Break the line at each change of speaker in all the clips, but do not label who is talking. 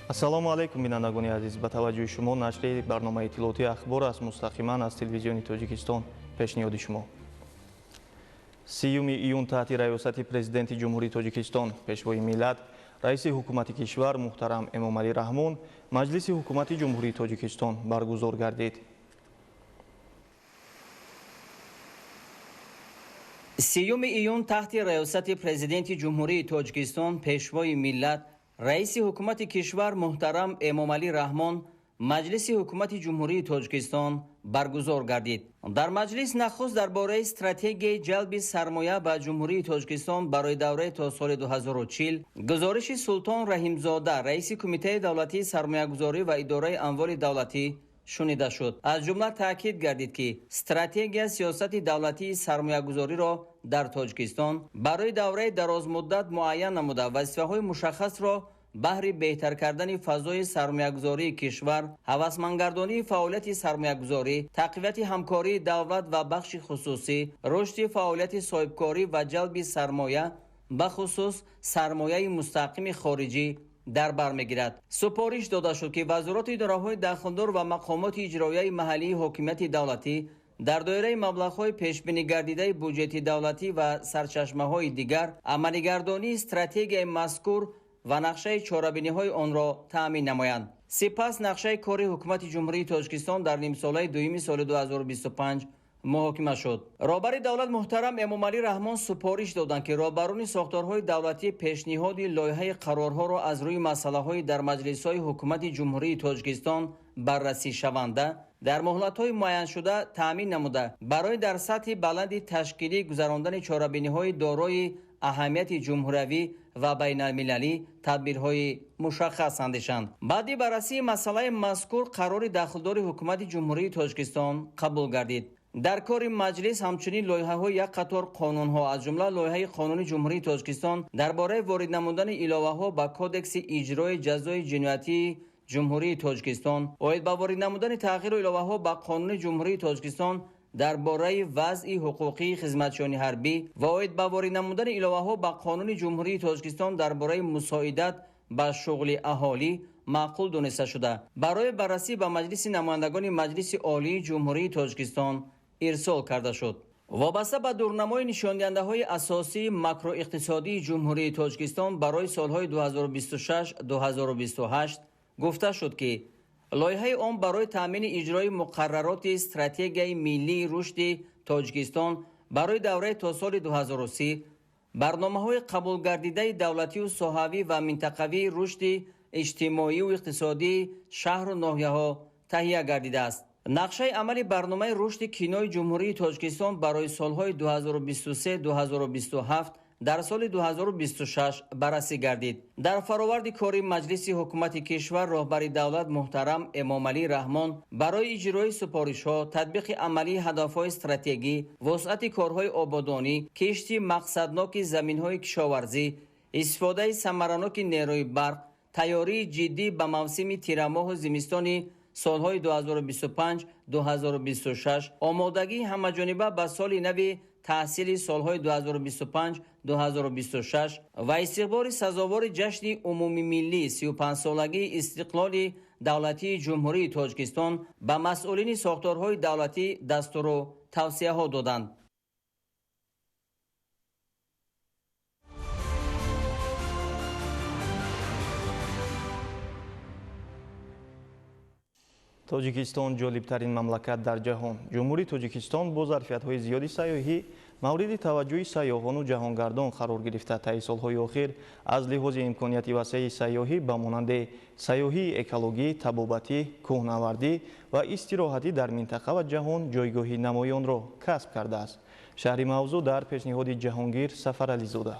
ассалому алайкум бинандагони азиз, ба таваҷҷӯҳи шумо нашри барномаи иттилоотии ахбор аст мустақиман аз телевизиони Тоҷикистон пешниҳоди шумо. 30 июн таҳти раёсати президенти ҷумҳурии Тоҷикистон пешвои миллат раиси ҳукумати кишвар муҳтарам Эмомалӣ Раҳмон маҷлиси ҳукумати ҷумҳурии Тоҷикистон баргузор гардид.
30 июн таҳти раёсати президенти ҷумҳурии Тоҷикистон пешвои миллат раиси ҳукумати кишвар муҳтарам Эмомалӣ Раҳмон маҷлиси ҳукумати ҷумҳурии Тоҷикистон баргузор гардид. дар маҷлис нахуст дар бораи стратегияи ҷалби сармоя ба ҷумҳурии Тоҷикистон барои давраи то соли 2040 гузориши Султон Раҳимзода раиси кумитаи давлатии сармоягузорӣ ва идораи амволи давлатӣ шунида шуд. аз ҷумла таъкид гардид ки стратегия сиёсати давлатии сармоягузориро дар Тоҷикистон барои давраи дарозмуддат муайян намуда вазифаҳои мушаххасро баҳри беҳтар кардани фазои сармоягузории кишвар, ҳавасмандгардонии фаъолияти сармоягузорӣ, тақвияти ҳамкории давлат ва бахши хусусӣ, рушди фаъолияти соҳибкорӣ ва ҷалби сармоя, бахусус сармояи мустақими хориҷӣ дар бар мегирад. супориш дода шуд ки вазорату идораҳои дахлдор ва мақомоти иҷроияи маҳаллии ҳокимияти давлатӣ дар доираи маблағҳои пешбинигардидаи буҷети давлатӣ ва сарчашмаҳои дигар амалигардонии стратегияи мазкур ва нақшаи чорабиниҳои онро таъмин намоянд. сипас нақшаи кори ҳукумати ҷумҳурии Тоҷикистон дар нимсолаи дуюми соли 2025 муҳокима шуд. роҳбари давлат муҳтарам Эмомалӣ Раҳмон супориш доданд ки роҳбарони сохторҳои давлатӣ пешниҳоди лоиҳаи қарорҳоро аз рӯи масъалаҳои дар маҷлисҳои ҳукумати ҷумҳурии Тоҷикистон баррасӣ шаванда дар муҳлатҳои муайяншуда таъмин намуда барои дар сатҳи баланди ташкилӣ гузарондани чорабиниҳои дорои аҳамияти ҷумҳуриявӣ ва байналмилалӣ тадбирҳои мушаххас андешанд. баъди баррасии масъалаи мазкур қарори дахлдори ҳукумати ҷумҳурии Тоҷикистон қабул гардид. дар кори маҷлис ҳамчунин лоиҳаҳои як қатор қонунҳо аз ҷумла лоиҳаи қонуни ҷумҳурии Тоҷикистон дар бораи ворид намудани иловаҳо ба кодекси иҷрои ҷазои ҷиноятии ҷумҳурии Тоҷикистон, оид ба ворид намудани тағйиру иловаҳо ба қонуни ҷумҳурии Тоҷикистон дар бораи вазъи ҳуқуқии хизматчиёни ҳарбӣ ва оид ба ворид намудани иловаҳо ба қонуни ҷумҳурии Тоҷикистон дар бораи мусоидат ба шуғли аҳолӣ маъқул дониста шуда барои баррасӣ ба маҷлиси намояндагони маҷлиси олии ҷумҳурии Тоҷикистон ирсол карда шуд. вобаста ба дурнамои нишондиҳандаҳои асосии макроиқтисодии ҷумҳурии Тоҷикистон барои солҳои 2026-2028 гуфта шуд ки лоиҳаи он барои таъмини иҷрои муқаррароти стратегияи миллии рушди Тоҷикистон барои давраи то соли 2030 барномаҳои қабулгардидаи давлатию соҳавӣ ва минтақавии рушди иҷтимоию иқтисодии шаҳру ноҳияҳо таҳия гардидааст. нақшаи амали барномаи рушди кинои ҷумҳурии Тоҷикистон барои солҳои 2023-2027 дар соли 2026 баррасӣ гардид. дар фароварди кори маҷлиси ҳукумати кишвар роҳбари давлат муҳтарам Эмомалӣ Раҳмон барои иҷрои супоришҳо, татбиқи амалии ҳадафҳои стратегӣ, вусъати корҳои ободонӣ, кишти мақсадноки заминҳои кишоварзӣ, истифодаи самараноки нерӯи барқ, тайёрии ҷиддӣ ба мавсими тирамоҳу зимистони солҳои 2025-2026, омодагии ҳамаҷониба ба соли нави таҳсили солҳои 2025-2026 ва истиқболи сазовори ҷашни умумимиллии 35-солагии истиқлоли давлатии ҷумҳурии Тоҷикистон ба масъулини сохторҳои давлатӣ дастуру тавсияҳо доданд.
Тоҷикистон ҷолибтарин мамлакат дар ҷаҳон. ҷумҳурии Тоҷикистон бо зарфиятҳои зиёди сайёҳӣ мавриди таваҷҷӯҳи сайёҳону ҷаҳонгардон қарор гирифта таи солҳои охир аз лиҳози имконияти васеъи сайёҳӣ ба монанде сайёҳии экологӣ, табобатӣ, кӯҳнавардӣ ва истироҳатӣ дар минтақа ва ҷаҳон ҷойгоҳи намоёнро касб кардааст. шаҳри мавзӯъ дар пешниҳоди Ҷаҳонгир Сафарализода.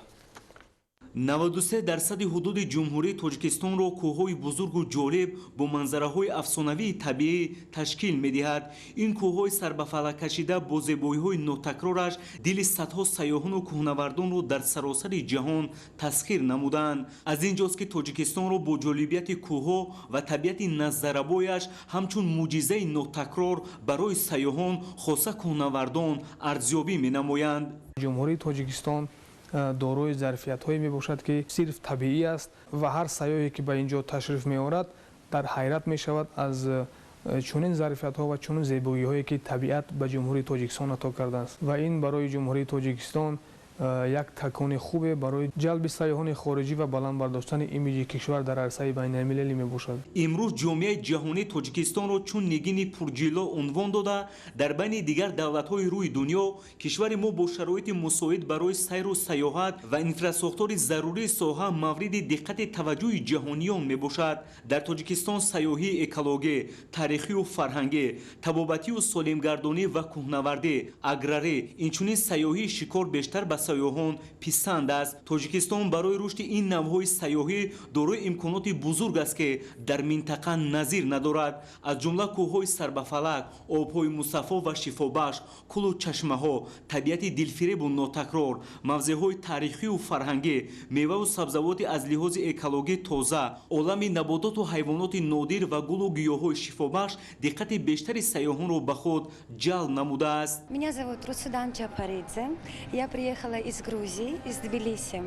93% ҳудуди ҷумҳурии Тоҷикистонро кӯҳҳои бузургу ҷолиб бо манзараҳои афсонавии табиӣ ташкил медиҳад. ин кӯҳҳои сарбафалак кашида бо зебоиҳои нотакрораш дили садҳо сайёҳону кӯҳнавардонро дар саросари ҷаҳон тасхир намуданд. аз ин ҷост ки Тоҷикистонро бо ҷолибияти кӯҳҳо ва табиати назарабояш ҳамчун мӯъҷизаи нотакрор барои сайёҳон, хоса кӯҳнавардон арзёбӣ менамоянд.
ҷумҳурии Тоҷикистон дорои зарфиятҳое мебошад ки сирф табиӣ аст ва ҳар сайёҳе ки ба ин ҷо ташриф меорад дар ҳайрат мешавад аз чунин зарфиятҳо ва чунин зебоиҳое ки табиат ба ҷумҳурии тоҷикистон ато кардааст ва ин барои ҷумҳурии тоҷикистон як такони хубе барои ҷалби сайёҳони хориҷӣ ва баланд бардоштани имиҷи кишвар дар арсаи байналмилалӣ мебошад.
имрӯз ҷомеаи ҷаҳонӣ тоҷикистонро чун нигини пурҷило унвон дода дар байни дигар давлатҳои рӯи дунё кишвари мо бо шароити мусоид барои сайру сайёҳат ва инфраструктури зарурии соҳа мавриди диққати таваҷҷӯҳи ҷаҳониён мебошад. дар тоҷикистон сайёҳии экологӣ, таърихию фарҳангӣ, табобатию солимгардонӣ ва кӯҳнавардӣ, аграрӣ, инчунин сайёҳии шикор бештар ба сайёҳон писанд аст. тоҷикистон барои рушди ин навъҳои сайёҳӣ дорои имконоти бузург аст ки дар минтақа назир надорад. аз ҷумла кӯҳҳои сарбафалак, обҳои мусаффо ва шифобахш, кӯлу чашмаҳо, табиати дилфиребу нотакрор, мавзеъҳои таърихию фарҳангӣ, меваву сабзавоти аз лиҳози экологӣ тоза, олами набототу ҳайвоноти нодир ва гулу гиёҳҳои шифобахш диққати бештари сайёҳонро ба худ ҷалб намудааст.
Меня зовут Русудан Чапаридзе. Я приехала из Грузии, из Тбилиси.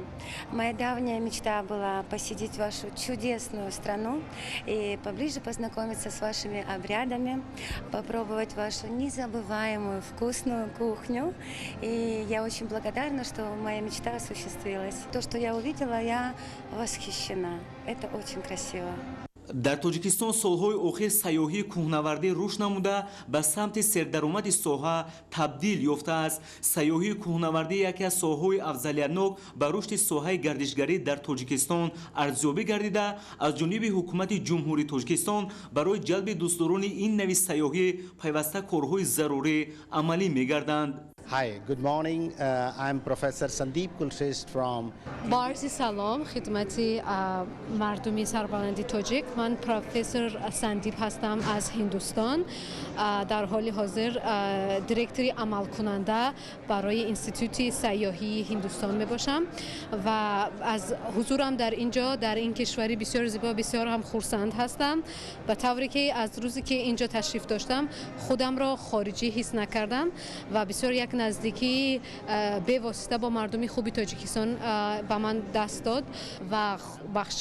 Моя давняя мечта была посетить вашу чудесную страну и поближе познакомиться с вашими обрядами, попробовать вашу незабываемую вкусную кухню. И я очень благодарна, что моя мечта осуществилась. То, что я увидела, я восхищена. Это очень красиво.
дар тоҷикистон солҳои охир сайёҳии кӯҳнавардӣ рушд намуда ба самти сердаромади соҳа табдил ёфтааст. сайёҳии кӯҳнавардӣ яке аз соҳаҳои афзалиятнок ба рушди соҳаи гардишгарӣ дар тоҷикистон арзёбӣ гардида аз ҷониби ҳукумати ҷумҳурии тоҷикистон барои ҷалби дӯстдорони ин нави сайёҳӣ пайваста корҳои зарурӣ амалӣ мегарданд.
Hi, good morning. I'm Professor Sandeep Kulshrestha from
Barzi salom khidmati mardumi sarbandi tojik. Man Professor Sandeep hastam az Hindustan. Dar holi hozir direktori amalkunanda baroyi instituti sayyohi Hindustan mebasham va az huzuram dar inja dar in kishvari bisyor ziba bisyor ham khursand hastam. Ba tavri ke az ruzi ke inja tashrif doshtam khudam ro khariji his nakardam va bisyor yak نزدیکی به واسطه با مردمی خوبی تاجیکستان با من دست داد و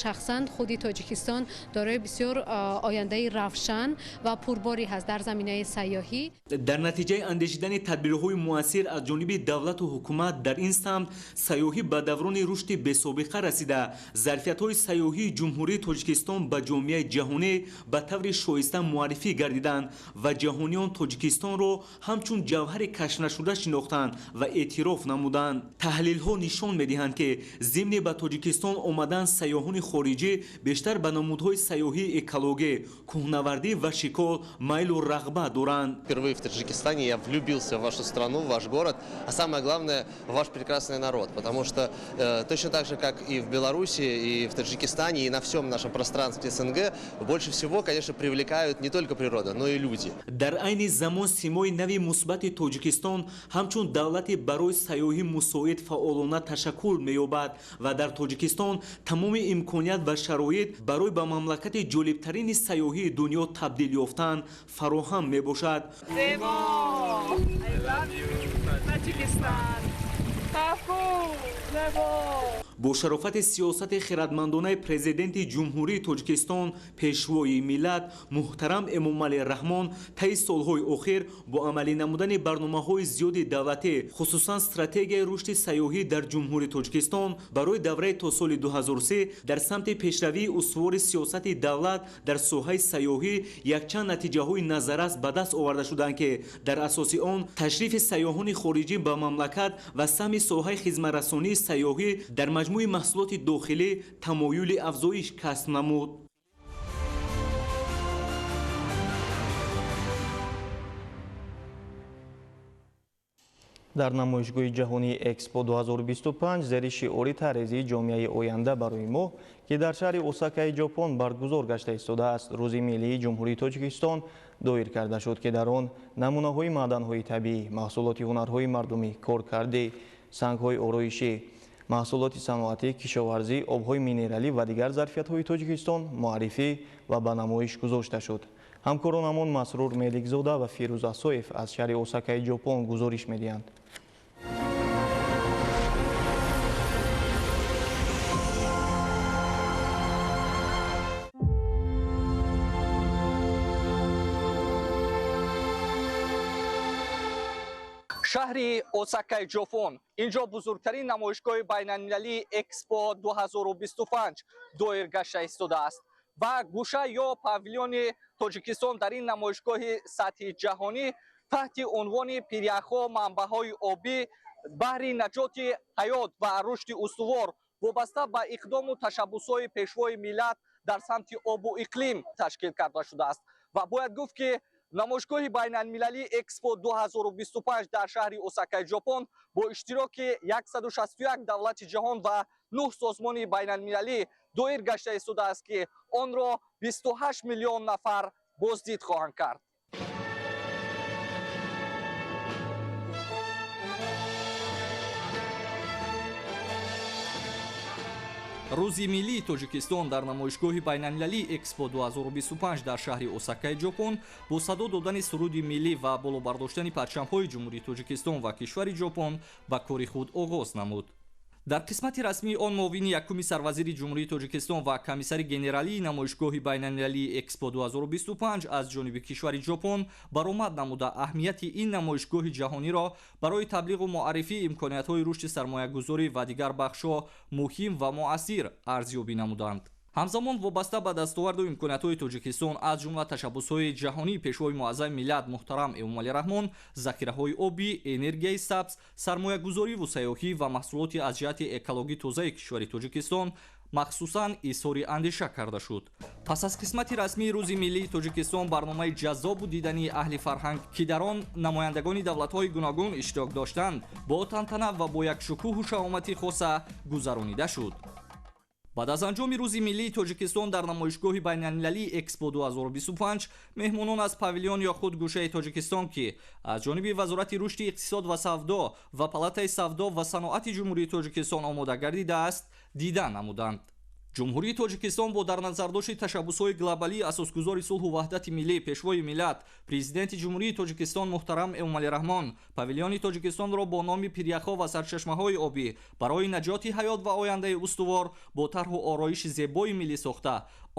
شخصا خودی تاجیکستان دارای بسیار آینده روشن و پرباری هست در زمینه سیاحی.
در نتیجه اندیشیدن تدبیرهای مؤثر از جانب دولت و حکومت در این سمت سیاحی به دوران رشد بی‌سابقه رسیده. ظرفیت‌های سیاحی جمهوری تاجیکستان به جامعه جهانی به طور شایسته معرفی گردیدند و جهانیان تاجیکستان را همچون جوهر کشف نشده شناختند و اعتراف نمودند. تحلیل‌ها نشان می‌دهند که ضمن به تاجیکستان آمدن سیاحان خارجی بیشتر به نمودهای سیاحی اکولوژی، کوهنوردی و شکار میل و رغبت دارند.
Впервые в Таджикистане я влюбился в вашу страну, в ваш город, а самое главное в ваш прекрасный народ, потому что точно так же, как и в Беларуси, и в Таджикистане, и на всем нашем пространстве СНГ, больше всего, конечно, привлекают не только природа, но и люди.
در عین زمان سیمای نوی مثبت تاجیکستان همچون دولت برای سیاحی مساعد فعالانه تشکل می‌یابد و در تاجیکستان تمام امکانات و شرایط برای به مملکت جالبترین سیاحی دنیا تبدیل یافتن فراهم میباشد. با شرافت سیاست خردمندانه پرزیدنت جمهوری تاجیکستان پیشوای ملت محترم امامعلی رحمان طی سالهای اخیر با عملی نمودن برنامه‌های زیاد دولتی خصوصا استراتژی رشد سیاحی در جمهوری تاجیکستان برای دوره تا سال 2003 در سمت پیشروی استوار سیاست دولت در ساحه سیاحی یکچند نتیجه‌های نظررس به دست آورده شدند که در اساس آن تشریف سیاحان خارجی به مملکت و سهم ساحه خدمت‌رسانی سیاحی در مجموع محصولات داخلی تمایل افزایش کسب نمود.
дар намоишгоҳи ҷаҳонии экспо 2025 зери шиори тарезии ҷомеаи оянда барои мо ки дар шаҳри осакаи ҷопон баргузор гашта истодааст рӯзи миллии ҷумҳурии тоҷикистон доир карда шуд ки дар он намунаҳои маъданҳои табиӣ маҳсулоти ҳунарҳои мардумӣ коркардӣ сангҳои ороишӣ маҳсулоти саноатӣ кишоварзӣ обҳои минералӣ ва дигар зарфиятҳои тоҷикистон муаррифӣ ва ба намоиш гузошта шуд. ҳамкоронамон Масрур Меликзода ва Фирӯз Асоев аз шаҳри Осакаи ҷопон гузориш медиҳанд.
шаҳри Осакаи Ҷопон. Инҷо бузургтарин намоишгоҳи байналмилалии Экспо 2025 доир гашта истодааст ва гӯша ё павилёни Тоҷикистон дар ин намоишгоҳи сатҳи ҷаҳонӣ таҳти унвони пиряхҳо, манбаъҳои обӣ, баҳри наҷоти ҳаёт ва рушди устувор вобаста ба иқдому ташаббусҳои пешвои миллат дар самти обу иқлим ташкил карда шудааст ва бояд гуфт ки намоишгоҳи байналмилалии Экспо 2025 дар шаҳри Осакаи Ҷопон бо иштироки 161 давлати ҷаҳон ва 9 созмони байналмилалӣ доир гашта истодааст ки онро 28 миллион нафар боздид хоҳанд кард.
рӯзи миллии Тоҷикистон дар намоишгоҳи байналмилалии Экспо 2025 дар шаҳри Осакаи Ҷопон бо садо додани суруди миллӣ ва болобардоштани парчамҳои Ҷумҳурии Тоҷикистон ва кишвари Ҷопон ба кори худ оғоз намуд. дар қисмати расмии он муовини якуми сарвазири Ҷумҳурии Тоҷикистон ва комиссари генералии намоишгоҳи байналмилалии Экспо 2025 аз ҷониби кишвари Ҷопон баромад намуда аҳамияти ин намоишгоҳи ҷаҳониро барои таблиғу муаррифии имкониятҳои рушди сармоягузорӣ ва дигар бахшҳо муҳим ва муассир арзёбӣ намуданд. ҳамзамон вобаста ба дастоварду имкониятҳои Тоҷикистон аз ҷумла ташаббусҳои ҷаҳонии пешвои муаззами миллат муҳтарам Эмомалӣ Раҳмон, захираҳои обӣ, энергияи сабз, сармоягузориву сайёҳӣ ва маҳсулоти аз ҷиҳати экологӣ тозаи кишвари Тоҷикистон махсусан изҳори андеша карда шуд. пас аз қисмати расмии рӯзи миллии Тоҷикистон барномаи ҷаззобу дидании аҳли фарҳанг ки дар он намояндагони давлатҳои гуногун иштирок доштанд бо тантана ва бо як шукӯҳу шаомати хоса гузаронида шуд. баъд аз анҷоми рӯзи миллии Тоҷикистон дар намоишгоҳи байналмилалии Экспо 2025 меҳмонон аз павилён ё худ гӯшаи Тоҷикистон ки аз ҷониби Вазорати рушди иқтисод ва савдо ва палатаи савдо ва саноати Ҷумҳурии Тоҷикистон омода гардидааст дидан намуданд. ҷумҳурии Тоҷикистон бо дар назардошти ташаббусҳои глобалии асосгузори сулҳу ваҳдати миллӣ пешвои миллат президенти Ҷумҳурии Тоҷикистон муҳтарам Эмомалӣ Раҳмон павилёни Тоҷикистонро бо номи пиряхҳо ва сарчашмаҳои обӣ барои наҷоти ҳаёт ва ояндаи устувор бо тарҳу ороиши зебои миллӣ сохта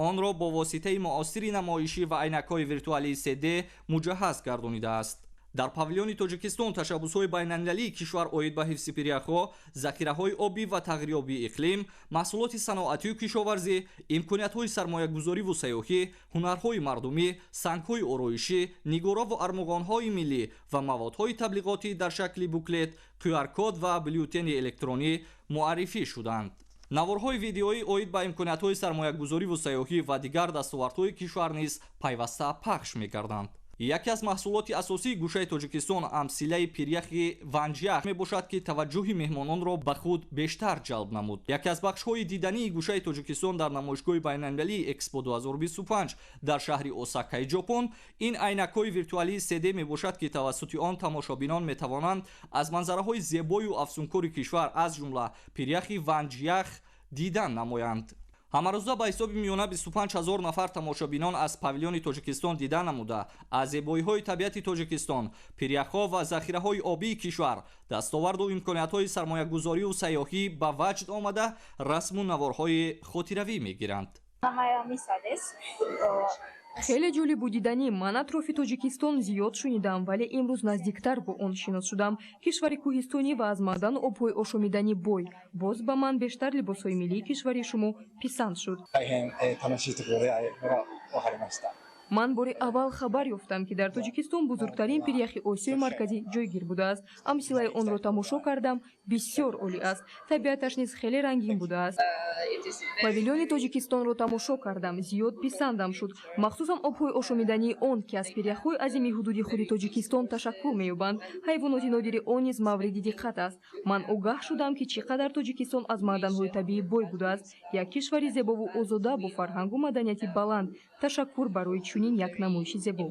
онро бо воситаи муосири намоишӣ ва айнакҳои виртуалии 3D муҷаҳҳаз гардонидааст. дар павилёни Тоҷикистон ташаббусҳои байналмилалии кишвар оид ба ҳифзи пиряхҳо, захираҳои обӣ ва тағйирёбии иқлим, маҳсулоти саноатию кишоварзӣ, имкониятҳои сармоягузориву сайёҳӣ, ҳунарҳои мардумӣ, сангҳои ороишӣ, нигораву армуғонҳои миллӣ ва маводҳои таблиғотӣ дар шакли буклет, QR-код ва бюллетени электронӣ муаррифӣ шуданд. наворҳои видеоӣ оид ба имкониятҳои сармоягузориву сайёҳӣ ва дигар дастовардҳои кишвар низ пайваста пахш мегарданд. яке аз маҳсулоти асосии гӯшаи Тоҷикистон амсилаи пиряхи ванҷях мебошад ки таваҷҷӯҳи меҳмононро ба худ бештар ҷалб намуд. яке аз бахшҳои дидании гӯшаи Тоҷикистон дар намоишгоҳи байналмилалии Экспо 2025 дар шаҳри Осакаи Ҷопон ин айнакҳои виртуалии 3D мебошад ки тавассути он тамошобинон метавонанд аз манзараҳои зебою афсункори кишвар аз ҷумла пиряхи ванҷях дидан намоянд. ҳамарӯза ба ҳисоби миёна 25 000 нафар тамошобинон аз павилёни Тоҷикистон дидан намуда аз зебоиҳои табиати Тоҷикистон, пиряхҳо ва захираҳои обии кишвар, дастоварду имкониятҳои сармоягузориву сайёҳӣ ба ваҷд омада расму наворҳои хотиравӣ мегиранд.
хеле ҷолибу дидани ман атрофи Тоҷикистон зиёд шунидам, вале имрӯз наздиктар бо он шинос шудам. кишвари кӯҳистонӣ ва аз маъдан обҳои ошомидани бой боз ба ман бештар либосҳои миллии кишвари шумо писанд шуд. ман бори аввал хабар ёфтам ки дар Тоҷикистон бузургтарин пиряхи Осиёи марказӣ ҷойгир будааст. амсилаи онро тамошо кардам, бисёр олӣ аст. табиаташ низ хеле рангин будааст. павилёни Тоҷикистонро тамошо кардам, зиёд писандам шуд, махсусан обҳои ошомидании он ки аз пиряхҳои азими ҳудуди худи Тоҷикистон ташаккул меёбанд. ҳайвоноти нодири он низ мавриди диққат аст. ман огаҳ шудам ки чӣ қадар Тоҷикистон аз маъданҳои табиӣ бой будааст. як кишвари зебову озода бо фарҳангу маданияти баланд. ташаккур барои чунин як намоиши зебо.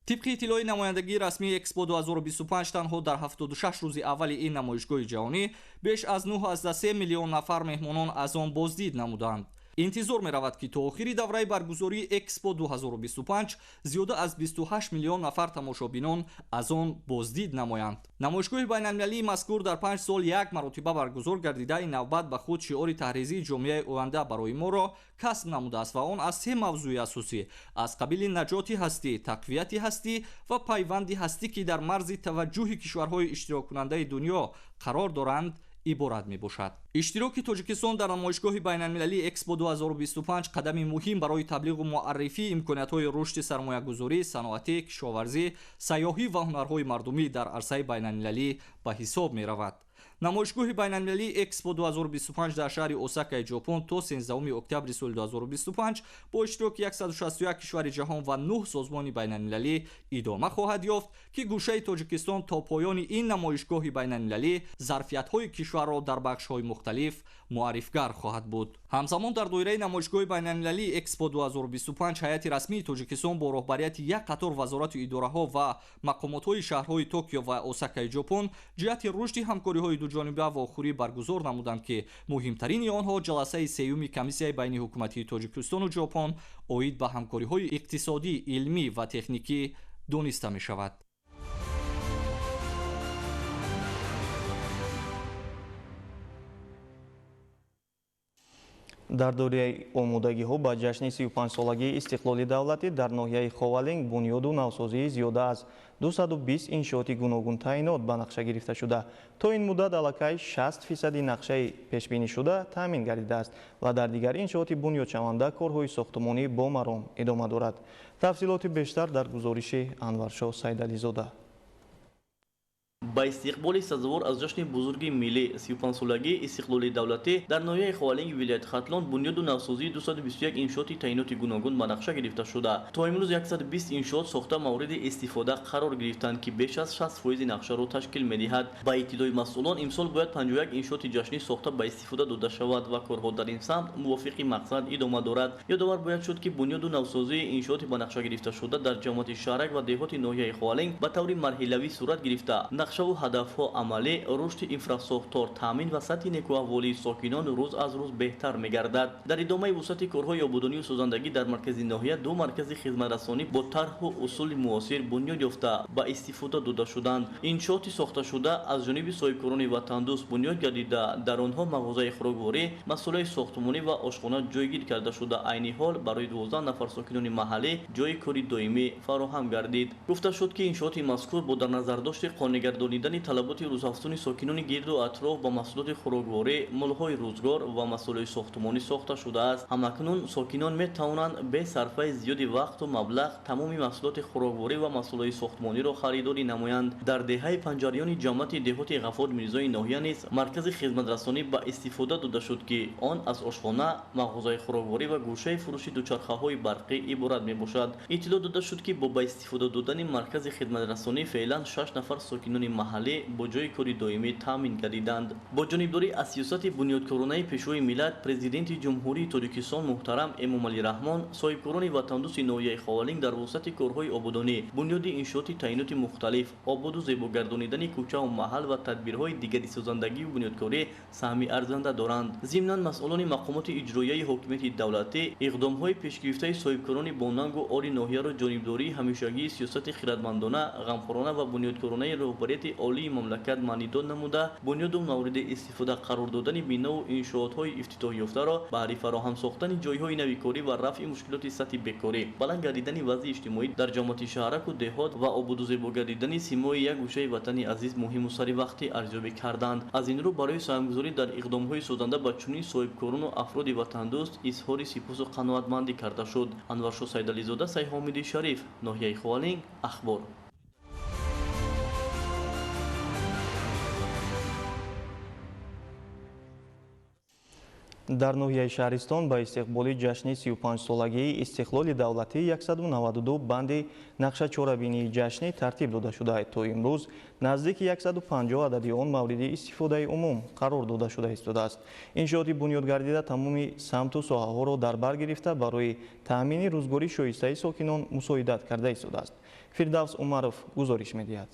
тибқи иттилои намояндагии расмии Экспо 2025 танҳо дар 76 рӯзи аввали ин намоишгоҳи ҷаҳонӣ беш аз 9.3 миллион нафар меҳмонон аз он боздид намуданд. интизор меравад ки то охири давраи баргузории экспо 2025 зиёда аз 28 миллион нафар тамошобинон аз он боздид намоянд. намоишгоҳи байналмилалии мазкур дар 5 сол як маротиба баргузор гардида ин навбат ба худ шиори таҳризии ҷомеаи оянда барои моро касб намудааст ва он аз се мавзӯи асосӣ аз қабили наҷоти ҳастӣ, тақвияти ҳастӣ ва пайванди ҳастӣ ки дар марзи таваҷҷӯҳи кишварҳои иштироккунандаи дунё қарор доранд иборат мебошад. иштироки тоҷикистон дар намоишгоҳи байналмилалии экспо 2025 қадами муҳим барои таблиғу муаррифии имкониятҳои рушди сармоягузорӣ, саноатӣ, кишоварзӣ, сайёҳӣ ва ҳунарҳои мардумӣ дар арсаи байналмилалӣ ба ҳисоб меравад. намоишгоҳи байналмилалии экспо 2025 дар шаҳри осакаи ҷопон то 13 октябри соли 2025 бо иштироки 161 кишвари ҷаҳон ва 9 созмони байналмилалӣ идома хоҳад ёфт ки гӯшаи тоҷикистон то поёни ин намоишгоҳи байналмилалӣ зарфиятҳои кишварро дар бахшҳои мухталиф муаррифгар хоҳад буд. ҳамзамон дар доираи намоишгоҳи байналмилалии экспо 2025 ҳайати расмии тоҷикистон бо роҳбарияти як қатор вазорату идораҳо ва мақомотҳои шаҳрҳои Токио ва Осакаи ҷопон ҷиҳати рушди ҳамкориҳои дуҷониба вохӯрӣ баргузор намуданд ки муҳимтарини онҳо ҷаласаи сеюми комиссияи байни ҳукуматии Тоҷикистону Ҷопон оид ба ҳамкориҳои иқтисодӣ, илмӣ ва техникӣ дониста мешавад.
дар дораи омодагиҳо ба ҷашни 35-солагии истиқлоли давлатӣ дар ноҳияи Ховалинг бунёду навсозии зиёда аз 220 иншооти гуногун таъинот ба нақша гирифта шуда. То ин муддат аллакай 60% нақшаи пешбинишуда таъмин гардидааст ва дар дигар иншооти бунёдшаванда корҳои сохтмонӣ бо маром идома дорад. тафсилоти бештар дар гузориши Анваршоҳ Сайдализода.
ба истиқболи сазовор аз ҷашни бузурги миллӣ 35-солагии истиқлоли давлатӣ дар ноҳияи Ховалинги вилояти Хатлон бунёду навсозии 221 иншооти таъиноти гуногун ба нақша гирифта шуда. То имрӯз 120 иншоот сохта мавриди истифода қарор гирифтанд ки беш аз 60% нақшаро ташкил медиҳад. ба иттилои масъулон имсол бояд 51 иншооти ҷашнӣ сохта ба истифода дода шавад ва корҳо дар ин самт мувофиқи мақсад идома дорад. ёдовар бояд шуд ки бунёду навсозии иншооти ба нақша гирифта шуда дар ҷамоати шаҳрак ва деҳоти ноҳияи Ховалинг ба таври марҳилавӣ сурат гирифта. нақшаву ҳадафҳо амалӣ, рушди инфрасохтор, таъмин ва сатҳи некуаҳволии сокинон рӯз аз рӯз беҳтар мегардад. дар идомаи вусъати корҳои ободонию созандагӣ дар маркази ноҳия ду маркази хизматрасонӣ бо тарҳу усули муосир бунёд ёфта ба истифода дода шуданд. иншооти сохташуда аз ҷониби соҳибкорони ватандӯст бунёд гардида дар онҳо мағозаи хӯрокворӣ, масъулаи сохтмонӣ ва ошхона ҷойгир карда шуда айни ҳол барои 12 нафар сокинони маҳаллӣ ҷойи кори доимӣ фароҳам гардид. гуфта шуд ки иншооти мазкур бо дар назардошти қонигардонидани талаботи рӯзафзуни сокинони гирду атроф ба маҳсулоти хӯрокворӣ, молҳои рӯзгор ва масъулаи сохтмонӣ сохта шудааст. ҳамакнун сокинон метавонанд бе сарфаи зиёди вақту маблағ тамоми маҳсулоти хӯрокворӣ ва масъулаи сохтмониро харидорӣ намоянд. дар деҳаи панҷарёни ҷамъияти деҳоти Ғафор Мирзои ноҳия низ маркази хизматрасонӣ ба истифода дода шуд ки он аз ошхона, мағозаи хӯрокворӣ ва гӯшаи фурӯши дучархаҳои барқӣ иборат мебошад. иттилоъ дода шуд ки бо ба истифода додани маркази хизматрасонӣ феълан 6 нафар сокинони маҳаллӣ бо ҷои кори доимӣ таъмин гардиданд. бо ҷонибдорӣ аз сиёсати бунёдкоронаи пешвои миллат президенти ҷумҳурии Тоҷикистон муҳтарам Эмомалӣ Раҳмон соҳибкорони ватандӯсти ноҳияи Ховалинг дар вусъати корҳои ободонӣ, бунёди иншооти таъиноти мухталиф, ободу зебогардонидани кӯчаву маҳал ва тадбирҳои дигари созандагию бунёдкорӣ саҳми арзанда доранд. зимнан масъулони мақомоти иҷроияи ҳокимияти давлатӣ иқдомҳои пешгирифтаи соҳибкорони бонангу оли ноҳияро ҷонибдории ҳамешагии сиёсати хиратмандона, ғамхорона ва бунёдкоронаи роҳбарияти олии мамлакат маънидод намуда бунёду мавриди истифода қарор додани бинову иншоотҳои ифтитоҳёфтаро баҳри фароҳам сохтани ҷойҳои нави корӣ ва рафъи мушкилоти сатҳи бекорӣ, баланд гардидани вазъи иҷтимоӣ дар ҷамоати шаҳраку деҳот ва ободу зебо гардидани симои як гӯшаи ватани азиз муҳиму саривақтӣ арзёбӣ карданд. аз ин рӯ барои саҳмгузорӣ дар иқдомҳои созанда ба чунин соҳибкорону афроди ватандӯст изҳори сипосу қаноатмандӣ карда шуд. Анваршоҳ Сайдализода, Сайҳомиди Шариф, ноҳияи Ховалинг, ахбор.
дар ноҳияи Шаҳристон ба истиқболи ҷашни 35-солагии истиқлоли давлатӣ 192 банди нақшачорабинии ҷашнӣ тартиб дода шуда. то имрӯз наздики 150 адади он мавриди истифодаи умум қарор дода шуда истодааст. иншооти бунёд гардида тамоми самту соҳаҳоро дар бар гирифта барои таъмини рӯзгори шоистаи сокинон мусоидат карда истодааст. Фирдавс Умаров гузориш медиҳад.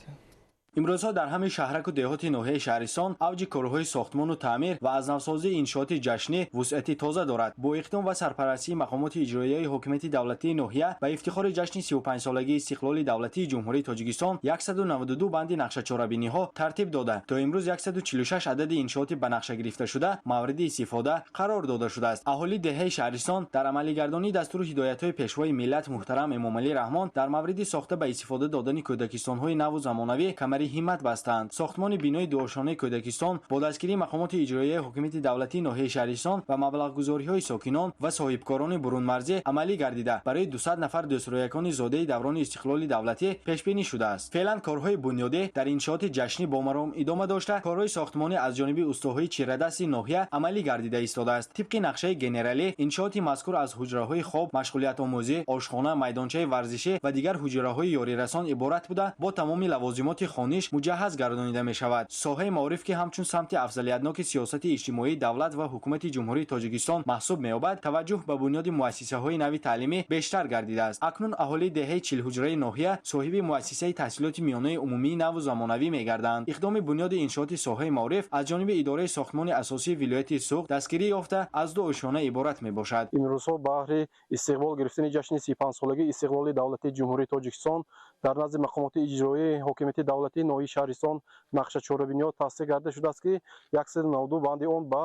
имрӯзҳо дар ҳамин шаҳраку деҳоти ноҳияи шаҳристон авҷи корҳои сохтмону таъмир ва азнавсозии иншооти ҷашнӣ вусъати тоза дорад. Бо иқдом ва сарпарастии мақомоти иҷроияи ҳокимияти давлатии ноҳия ба ифтихори ҷашни 35-солагии истиқлоли давлатии ҷумҳурии Тоҷикистон 192 банди нақшачорабиниҳо тартиб дода, то имрӯз 146 адади иншооти ба нақша гирифташуда мавриди истифода қарор дода шудааст. аҳолии деҳаи шаҳристон дар амалигардонии дастури ҳидоятҳои пешвои миллат муҳтарам Эмомалӣ Раҳмон дар мавриди сохта ба истифода додани кӯдакистонҳои наву замонавӣ камари ҳиммат бастанд. Сохтмони бинои дуошонаи кӯдакистон бо дастгирии мақомоти иҷроияи ҳокимияти давлатии ноҳияи шаҳристон ва маблағгузориҳои сокинон ва соҳибкорони бурунмарзӣ амалӣ гардида барои 200 нафар дӯстроякони зодаи даврони истиқлоли давлатӣ пешбинӣ шудааст. Феълан корҳои бунёдӣ дар иншооти ҷашнӣ бо маром идома дошта, корҳои сохтмонӣ аз ҷониби устоҳои чирадасти ноҳия амалӣ гардида истодааст. тибқи нақшаи генералӣ иншооти мазкур аз ҳуҷраҳои хоб, машғулиятомӯзӣ, ошхона, майдончаи варзишӣ ва дигар ҳуҷраҳои ёрирасон иборат буда бо тамоми лавозимоти хониш муҷаҳҳаз гардонида мешавад. соҳаи маориф ки ҳамчун самти афзалиятноки сиёсати иҷтимоии давлат ва ҳукумати ҷумҳурии Тоҷикистон маҳсуб меёбад, таваҷҷӯҳ ба бунёди муассисаҳои нави таълимӣ бештар гардидааст. акнун аҳолии деҳаи чилҳуҷраи ноҳия соҳиби муассисаи таҳсилоти миёнаи умумии наву замонавӣ мегарданд. иқдоми бунёди иншооти соҳаи маориф аз ҷониби идораи сохтмони асосии вилояти Суғд дастгирӣ ёфта аз ду ошона иборат мебошад.
имрӯзҳо баҳри истиқбол гирифтани ҷашни 35-солагии истиқлоли давлатии ҷумҳурии Тоҷикистон дар назди мақомоти иҷроияи ҳокимияти давлатии ноҳияи шаҳристон нақшачорабиниҳо тасдиқ карда шудааст ки 192 банди он ба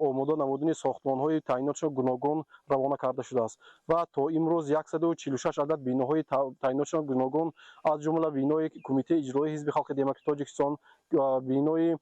омода намудани сохтмонҳои таъйинотшон гуногун равона карда шудааст ва то имрӯз 146 адад биноҳои таъйинотшон гуногун аз ҷумла бинои кумитаи иҷроии ҳизби халқи демократии Тоҷикистон, бинои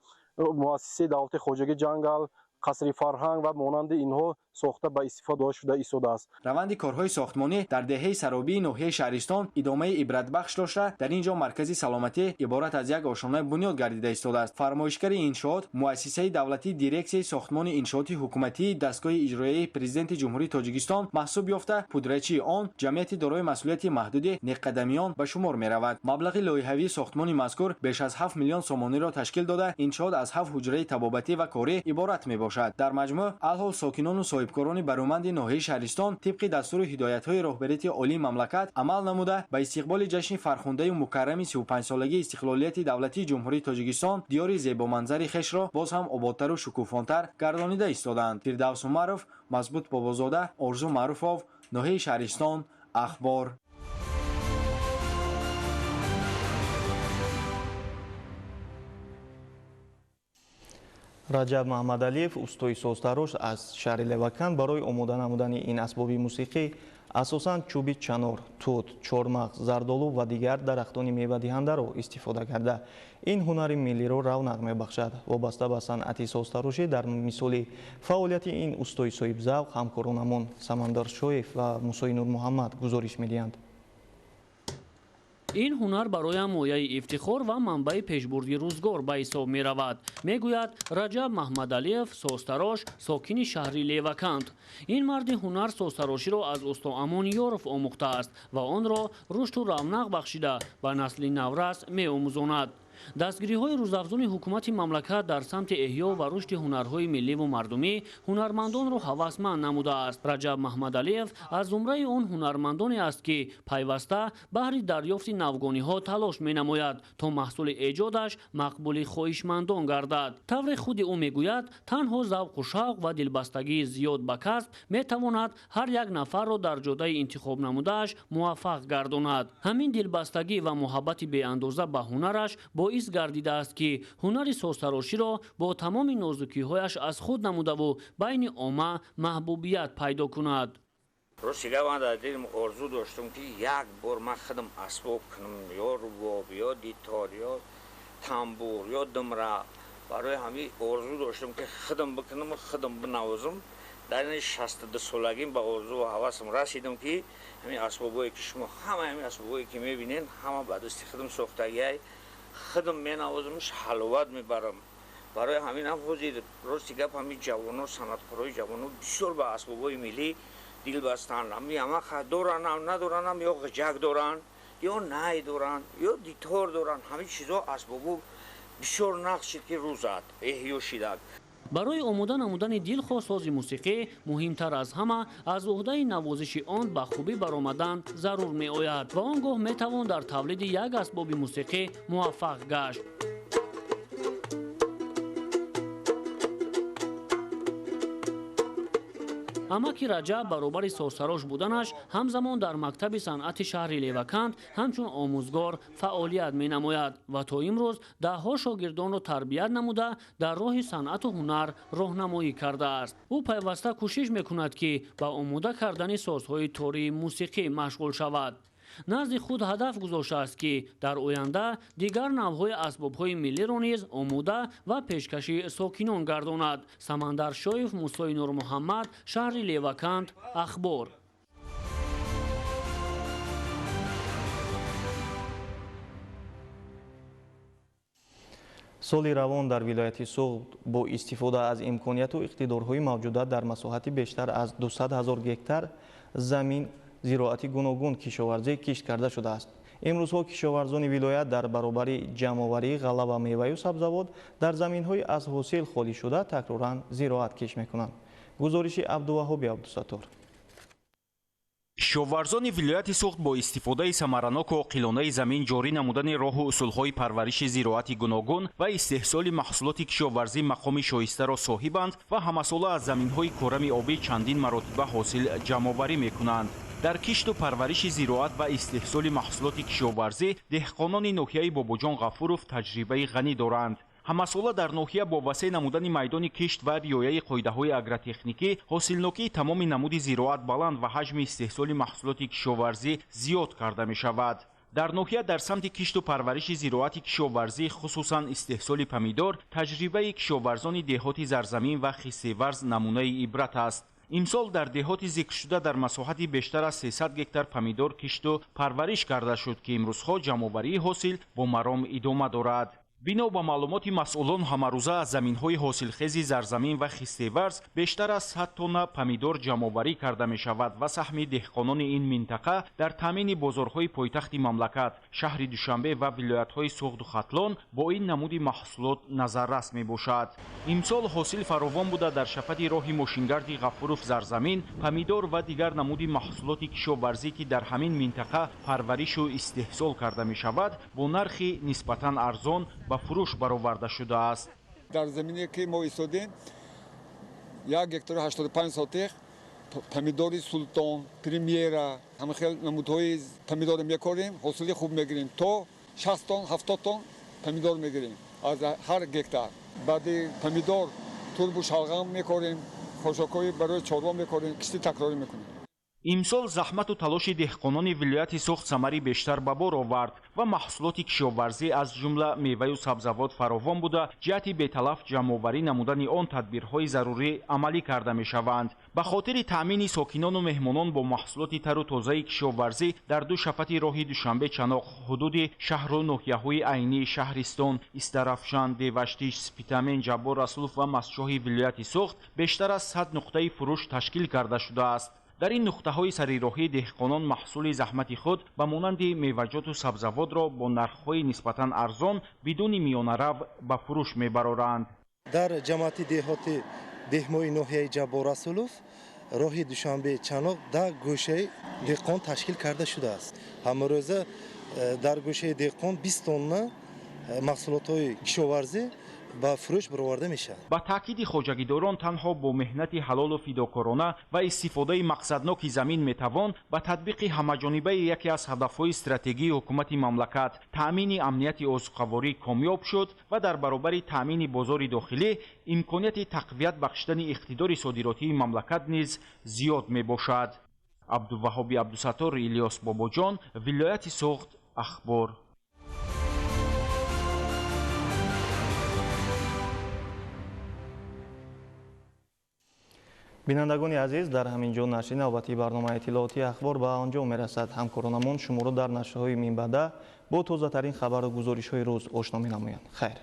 муассисаи давлати хоҷагӣ ҷангал, қасри фарҳанг ва монанди инҳо сохта ба истифода шуда истодааст.
раванди корҳои сохтмонӣ дар деҳаи саробии ноҳияи шаҳристон идомаи ибратбахш дошта, дар ин ҷо маркази саломатӣ иборат аз як ошона бунёд гардида истодааст. фармоишгари иншоот муассисаи давлатии дирексияи сохтмони иншооти ҳукуматии дастгоҳи иҷроияи президенти ҷумҳурии Тоҷикистон маҳсуб ёфта, пудрачии он ҷамъияти дорои масъулияти маҳдуди неққадамиён ба шумор меравад. маблағи лоиҳавии сохтмони мазкур беш аз 7 миллион сомониро ташкил дода, иншоот аз 7 ҳуҷраи табобатӣ ва корӣ иборат мебошад. дар маҷмӯъ алҳол сокинону соҳибкорони бароманди ноҳияи шаҳристон тибқи дастури ҳидоятҳои роҳбарияти олии мамлакат амал намуда ба истиқболи ҷашни фархундаю мукаррами 35-солагии истиқлолияти давлатии ҷумҳурии Тоҷикистон диёри зебоманзари хешро боз ҳам ободтару шукуфонтар гардонида истоданд. Фирдавс Умаров, Мазбут Бобозода, Орзу Маъруфов, ноҳияи шаҳристон, ахбор.
раҷаб маҳмадалиев устои созтарош аз шаҳри Левакан барои омода намудани ин асбоби мусиқӣ асосан чӯби чанор, тут, чормағз, зардолу ва дигар дарахтони мевадиҳандаро истифода карда ин ҳунари миллиро равнақ мебахшад. вобаста ба санъати созтарошӣ дар мисоли фаъолияти ин устои соҳибзавқ ҳамкоронамон Самандар Шоев ва Мусои Нурмуҳаммад гузориш медиҳанд.
ин ҳунар бароям мояи ифтихор ва манбаи пешбурди рӯзгор ба ҳисоб меравад, мегӯяд Раҷаб Маҳмадалиев, созтарош, сокини шаҳри Леваканд. ин марди ҳунар созтароширо аз усто Амониёров омӯхтааст ва онро рушду равнақ бахшида ба насли наврас меомӯзонад. дастгириҳои рӯзафзуни ҳукумати мамлакат дар самти эҳё ва рушди ҳунарҳои милливу мардумӣ ҳунармандонро ҳавасманд намудааст. Раҷаб Маҳмадалиев аз зумраи он ҳунармандоне аст ки пайваста баҳри дарёфти навгониҳо талош менамояд то маҳсули эҷодаш мақбули хоҳишмандон гардад. таври худи ӯ мегӯяд, танҳо завқу шавқ ва дилбастагии зиёд ба касб метавонад ҳар як нафарро дар ҷодаи интихоб намудааш муваффақ гардонад. ҳамин дилбастагӣ ва муҳаббати беандоза ба ҳунараш боис гардидааст ки ҳунари созтароширо бо тамоми нозукиҳояш аз худ намудаву байни омма маҳбубият пайдо кунад.
ростига ман дар дилм орзу доштам ки як бор ман худам асбоб кунам, ё рубоб, ё дитор, ё тамбур, ё димра. барои ҳамин орзу доштам ки худам бикунам, худам бинавозам. дар ин 62 солагим ба орзу ва ҳавасам расидам ки ҳамин асбобое ки шумо ҳама ҳамин асбобое ки мебинед ҳама ба дасти худам сохтагиай худам менавозамш, ҳаловат мебарам. барои ҳамин ҳам ҳозир рости гап ҳамин ҷавоно, санъаткорои ҷавоно бисёр ба асбобҳои миллӣ дил бастанд. ҳамин ҳама доранд, надоранд, ё ғиҷак доранд, ё най доранд, ё дитор доранд. ҳамин чизҳо асбобҳо бисёр нақш шид ки рӯзад эҳё шидак.
барои омода намудани дилхоҳ сози мусиқӣ муҳимтар аз ҳама аз уҳдаи навозиши он ба хубӣ баромадан зарур меояд ва он гоҳ метавон дар тавлиди як асбоби мусиқӣ муваффақ гашт. амаки раҷаб баробари созсарош буданаш ҳамзамон дар мактаби санъати шаҳри леваканд ҳамчун омӯзгор фаъолият менамояд ва то имрӯз даҳҳо шогирдонро тарбият намуда дар роҳи санъату ҳунар роҳнамоӣ кардааст. ӯ пайваста кӯшиш мекунад ки ба омода кардани созҳои тории мусиқӣ машғул шавад. назди худ ҳадаф гузоштааст ки дар оянда дигар навъҳои асбобҳои миллиро низ омода ва пешкаши сокинон гардонад. Самандар Шоев, Мусои Нурмуҳаммад, шаҳри Леваканд, Ахбор.
соли равон дар вилояти Суғд бо истифода аз имконияту иқтидорҳои мавҷуда дар масоҳати бештар аз 200 000 гектар замин зироати гуногун кишоварзӣ кишт карда шудааст. имрӯзҳо кишоварзони вилоят дар баробари ҷамъоварии ғалла ва меваю сабзавот дар заминҳои аз ҳосил холӣ шуда такроран зироат киш мекунанд. гузориши Абдуваҳоби Абдусаттор.
кишоварзони вилояти Суғд бо истифодаи самараноку оқилонаи замин ҷорӣ намудани роҳу усулҳои парвариши зироати гуногун ва истеҳсоли маҳсулоти кишоварзӣ мақоми шоистаро соҳибанд ва ҳамасола аз заминҳои корами обӣ чандин маротиба ҳосил ҷамъоварӣ мекунанд. дар кишту парвариши зироат ва истеҳсоли маҳсулоти кишоварзӣ деҳқонони ноҳияи Бобоҷон Ғафуров таҷрибаи ғанӣ доранд. ҳамасола дар ноҳия бо васеъ намудани майдони кишт ва риояи қоидаҳои агротехникӣ ҳосилнокии тамоми намуди зироат баланд ва ҳаҷми истеҳсоли маҳсулоти кишоварзӣ зиёд карда мешавад. дар ноҳия дар самти кишту парвариши зироати кишоварзӣ хусусан истеҳсоли помидор таҷрибаи кишоварзони деҳоти зарзамин ва хиссеварз намунаи ибрат аст. имсол дар деҳоти зикршуда дар масоҳати бештар аз 300 гектар помидор кишту парвариш карда шуд ки имрӯзҳо ҷамъоварии ҳосил бо маром идома дорад. бино ба маълумоти масъулон ҳамарӯза аз заминҳои ҳосилхези зарзамин ва хиссеварз бештар аз 100 тонна помидор ҷамъоварӣ карда мешавад ва саҳми деҳқонони ин минтақа дар таъмини бозорҳои пойтахти мамлакат шаҳри Душанбе ва вилоятҳои Суғду Хатлон бо ин намуди маҳсулот назаррас мебошад. имсол ҳосил фаровон буда дар шафати роҳи мошингарди Ғафуров зарзамин помидор ва дигар намуди маҳсулоти кишоварзӣ ки дар ҳамин минтақа парваришу истеҳсол карда мешавад бо нархи нисбатан арзон ба фурӯш бароварда шудааст.
дар замине ки мо истодем 1 гектар 85 сотиқ помидори султон, премьера, ҳама хел намудҳои помидор мекорем, ҳосили хуб мегирем. То 60 тонн, 70 тонн помидор мегирем аз ҳар гектар. баъди помидор турбу шалғам мекорем, хошокҳои барои чорва мекорем, кишти такрорӣ мекунем.
имсол заҳмату талоши деҳқонони вилояти Суғд самари бештар ба бор овард ва маҳсулоти кишоварзӣ аз ҷумла меваю сабзавот фаровон буда ҷиҳати беталаф ҷамъоварӣ намудани он тадбирҳои зарурӣ амалӣ карда мешаванд. ба хотири таъмини сокинону меҳмонон бо маҳсулоти тару тозаи кишоварзӣ дар ду шафати роҳи Душанбе Чаноқ ҳудуди шаҳру ноҳияҳои айнии Шаҳристон, Истарафшан, Деваштиш, Спитамен, Ҷаббор Расулов ва Мастчоҳи вилояти Суғд бештар аз 100 нуқтаи фурӯш ташкил карда шудааст. дар ин нуқтаҳои сарироҳӣ деҳқонон маҳсули заҳмати худ ба монанди меваҷоту сабзавотро бо нархҳои нисбатан арзон бидуни миёнарав ба фурӯш мебароранд.
дар ҷамъияти деҳоти деҳмои ноҳияи Ҷаббор Расулов роҳи Душанбе Чаноқ дар гӯшаи деҳқон ташкил карда шудааст. ҳамарӯза дар гӯшаи деҳқон 20 тонна маҳсулотҳои кишоварзӣ ба фурӯш бароварда мешавад.
ба таъкиди хоҷагидорон танҳо бо меҳнати ҳалолу фидокорона ва истифодаи мақсадноки замин метавон ба татбиқи ҳамаҷонибаи яке аз ҳадафҳои стратегии ҳукумати мамлакат таъмини амнияти озуқаворӣ камёб шуд ва дар баробари таъмини бозори дохилӣ имконияти тақвият бахшидани иқтидори содиротии мамлакат низ зиёд мебошад. Абдуваҳоби Абдусаттор, Илёс Бобоҷон, вилояти Суғд, Ахбор.
бинандагони азиз, дар ҳамин ҷо нашри навбати барномаи иттилооти ахбор ба онҷо мерасад. ҳамкоронамон шуморо дар нашрҳои минбаъда бо тозатарин хабару гузоришҳои рӯз ошно менамоянд. хайр.